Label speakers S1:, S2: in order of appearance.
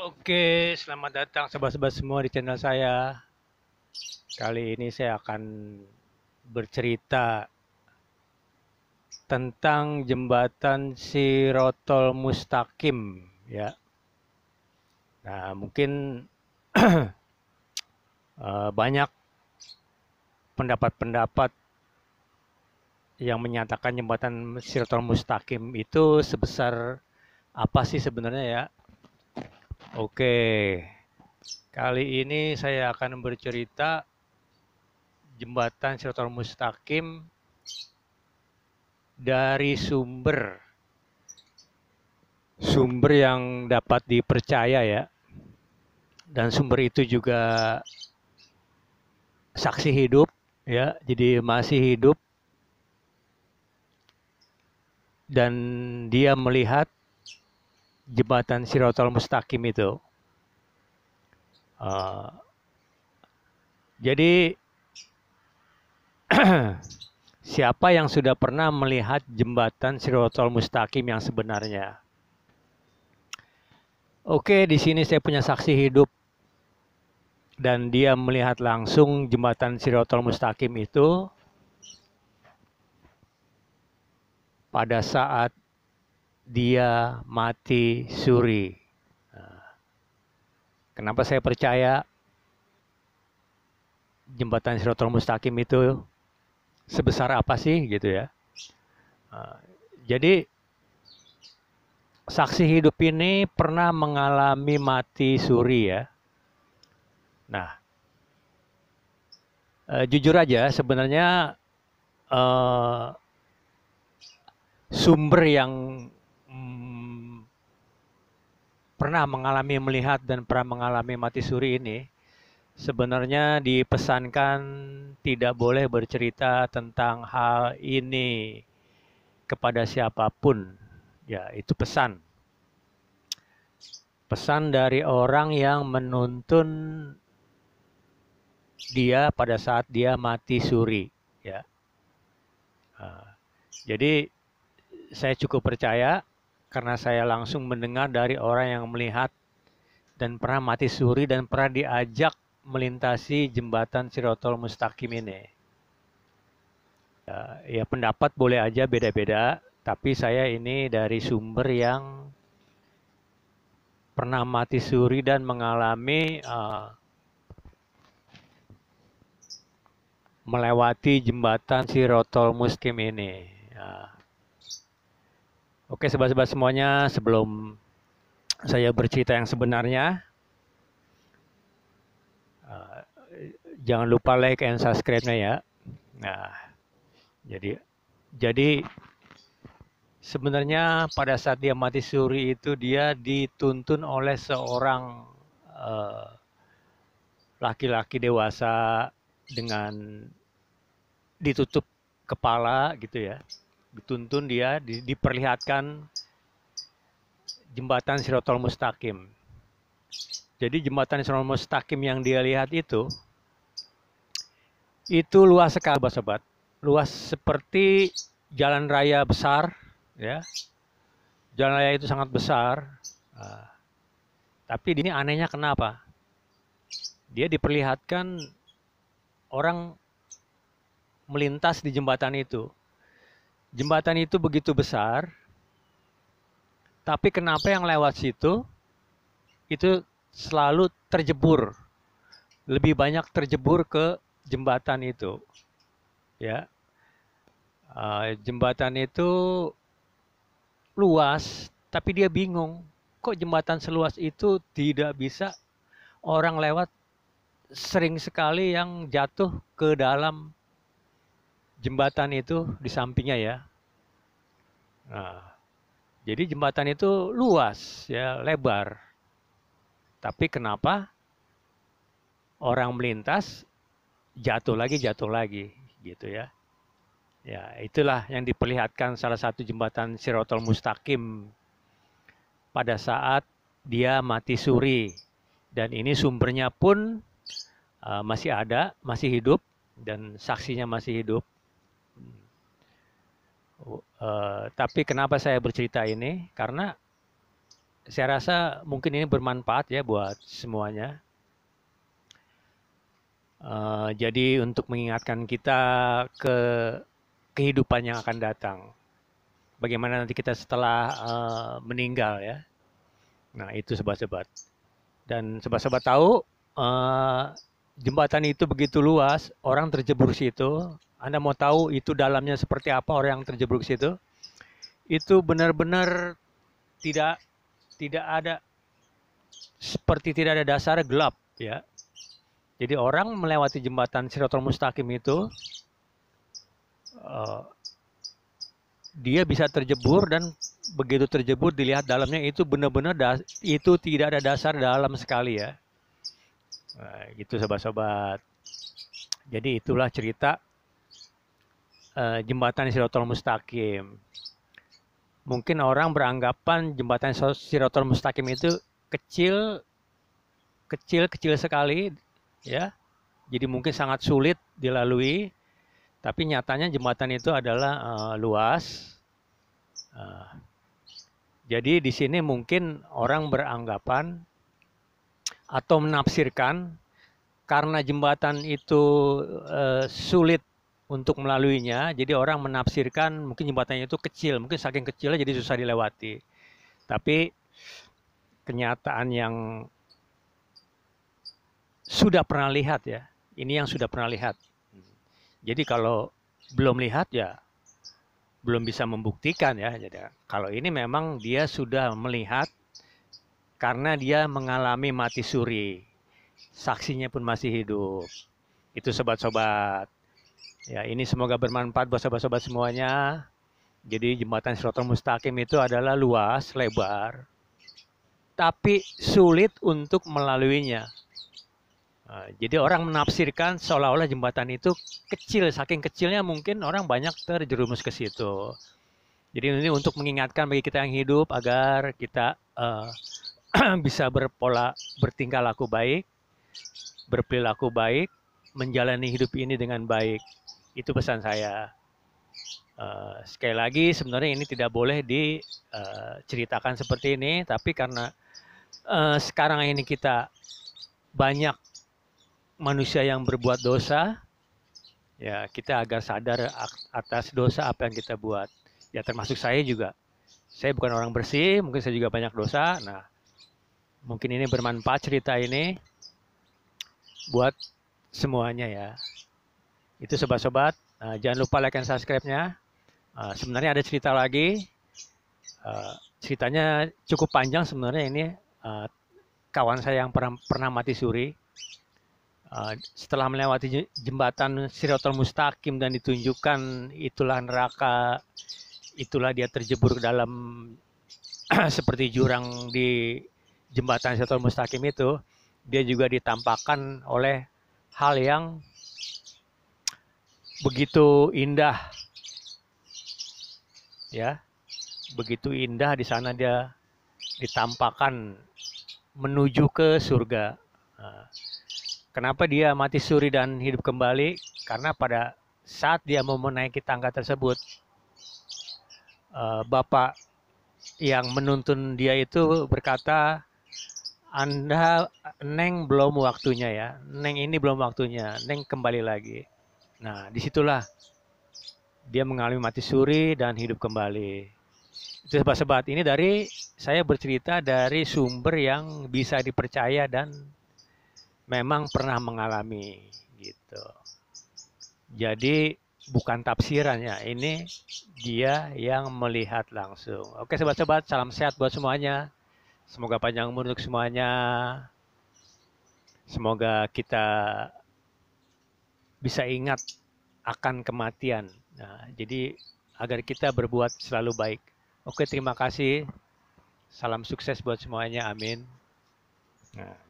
S1: Oke, selamat datang sobat-sobat semua di channel saya. Kali ini saya akan bercerita tentang jembatan Shirotol Mustaqim, ya. Nah, mungkin banyak pendapat-pendapat yang menyatakan jembatan Shirotol Mustaqim itu sebesar apa sih sebenarnya ya? Oke, kali ini saya akan bercerita jembatan Shirotol Mustaqim dari sumber yang dapat dipercaya ya, dan sumber itu juga saksi hidup ya, jadi masih hidup dan dia melihat jembatan Shirotol Mustaqim itu. Uh, jadi siapa yang sudah pernah melihat jembatan Shirotol Mustaqim yang sebenarnya? Oke, di sini saya punya saksi hidup dan dia melihat langsung jembatan Shirotol Mustaqim itu pada saat dia mati suri. Kenapa saya percaya jembatan Shirotol Mustaqim itu sebesar apa sih gitu ya? Jadi saksi hidup ini pernah mengalami mati suri ya. Nah, jujur aja sebenarnya eh, sumber yang pernah mengalami melihat dan pernah mengalami mati suri ini sebenarnya dipesankan tidak boleh bercerita tentang hal ini kepada siapapun. Ya, itu pesan. Pesan dari orang yang menuntun dia pada saat dia mati suri. Ya. Jadi saya cukup percaya karena saya langsung mendengar dari orang yang melihat dan pernah mati suri dan pernah diajak melintasi jembatan Shirotol Mustaqim ini. Ya pendapat boleh aja beda-beda, tapi saya ini dari sumber yang pernah mati suri dan mengalami melewati jembatan Shirotol Mustaqim ini. Oke, sobat-sobat semuanya, sebelum saya bercerita yang sebenarnya, jangan lupa like and subscribe-nya ya. Nah, jadi sebenarnya pada saat dia mati suri itu dia dituntun oleh seorang laki-laki dewasa dengan ditutup kepala gitu ya. Dituntun dia, diperlihatkan jembatan Shirotol Mustaqim. Jadi jembatan Shirotol Mustaqim yang dia lihat itu luas sekali, sobat. Luas seperti jalan raya besar, ya. Jalan raya itu sangat besar. Tapi ini anehnya kenapa? Dia diperlihatkan orang melintas di jembatan itu. Jembatan itu begitu besar, tapi kenapa yang lewat situ itu selalu terjebur. Lebih banyak terjebur ke jembatan itu. Ya. Jembatan itu luas, tapi dia bingung. Kok jembatan seluas itu tidak bisa orang lewat, sering sekali yang jatuh ke dalam jembatan itu di sampingnya ya. Nah, jadi jembatan itu luas ya, lebar. Tapi kenapa orang melintas jatuh lagi gitu ya. Ya, itulah yang diperlihatkan salah satu jembatan Shirotol Mustaqim pada saat dia mati suri. Dan ini sumbernya pun masih ada, masih hidup, dan saksinya masih hidup. Tapi kenapa saya bercerita ini? Karena saya rasa mungkin ini bermanfaat ya buat semuanya. Jadi untuk mengingatkan kita ke kehidupan yang akan datang. Bagaimana nanti kita setelah meninggal ya. Nah itu sobat-sobat. Dan sobat-sobat tahu jembatan itu begitu luas, orang terjebur situ. Anda mau tahu itu dalamnya seperti apa orang yang terjebur situ? Itu benar-benar tidak ada seperti tidak ada dasar, gelap ya. Jadi orang melewati jembatan Shirathol Mustaqim itu dia bisa terjebur, dan begitu terjebur dilihat dalamnya itu benar-benar itu tidak ada dasar dalam sekali ya. Nah, gitu sobat-sobat. Jadi itulah cerita jembatan Shirathol Mustaqim. Mungkin orang beranggapan jembatan Shirathol Mustaqim itu kecil sekali ya. Jadi mungkin sangat sulit dilalui, tapi nyatanya jembatan itu adalah luas. Jadi di sini mungkin orang beranggapan atau menafsirkan karena jembatan itu sulit untuk melaluinya, jadi orang menafsirkan mungkin jembatannya itu kecil, mungkin saking kecilnya jadi susah dilewati. Tapi kenyataan yang sudah pernah lihat ya, ini yang sudah pernah lihat. Jadi kalau belum lihat ya belum bisa membuktikan ya. Jadi kalau ini memang dia sudah melihat karena dia mengalami mati suri, saksinya pun masih hidup. Itu sobat-sobat. Ya, ini semoga bermanfaat buat sobat-sobat semuanya. Jadi jembatan Shirathol Mustaqim itu adalah luas, lebar, tapi sulit untuk melaluinya. Nah, jadi orang menafsirkan seolah-olah jembatan itu kecil, saking kecilnya mungkin orang banyak terjerumus ke situ. Jadi ini untuk mengingatkan bagi kita yang hidup agar kita bisa bertingkah laku baik, berperilaku baik, menjalani hidup ini dengan baik. Itu pesan saya. Sekali lagi sebenarnya ini tidak boleh diceritakan seperti ini, tapi karena sekarang ini kita banyak manusia yang berbuat dosa, ya kita agar sadar atas dosa apa yang kita buat. Ya termasuk saya juga. Saya bukan orang bersih, mungkin saya juga banyak dosa. Nah, mungkin ini bermanfaat cerita ini buat semuanya ya. Itu sobat-sobat, jangan lupa like dan subscribe-nya. Sebenarnya ada cerita lagi, ceritanya cukup panjang sebenarnya ini. Kawan saya yang pernah mati suri, setelah melewati jembatan Shirathol Mustaqim dan ditunjukkan itulah neraka, itulah dia terjebur ke dalam seperti jurang di jembatan Shirathol Mustaqim itu, dia juga ditampakkan oleh hal yang begitu indah ya, begitu indah. Di sana dia ditampakkan menuju ke surga. Kenapa dia mati suri dan hidup kembali? Karena pada saat dia mau menaiki tangga tersebut, bapak yang menuntun dia itu berkata, Neng belum waktunya ya, Neng ini belum waktunya, Neng kembali lagi. Nah, disitulah dia mengalami mati suri dan hidup kembali. Itu sobat-sobat, ini dari saya bercerita dari sumber yang bisa dipercaya dan memang pernah mengalami gitu. Jadi bukan tafsirannya, ini dia yang melihat langsung. Oke sobat-sobat, salam sehat buat semuanya. Semoga panjang umur untuk semuanya. Semoga kita bisa ingat akan kematian. Nah, jadi agar kita berbuat selalu baik. Oke, terima kasih. Salam sukses buat semuanya. Amin. Nah.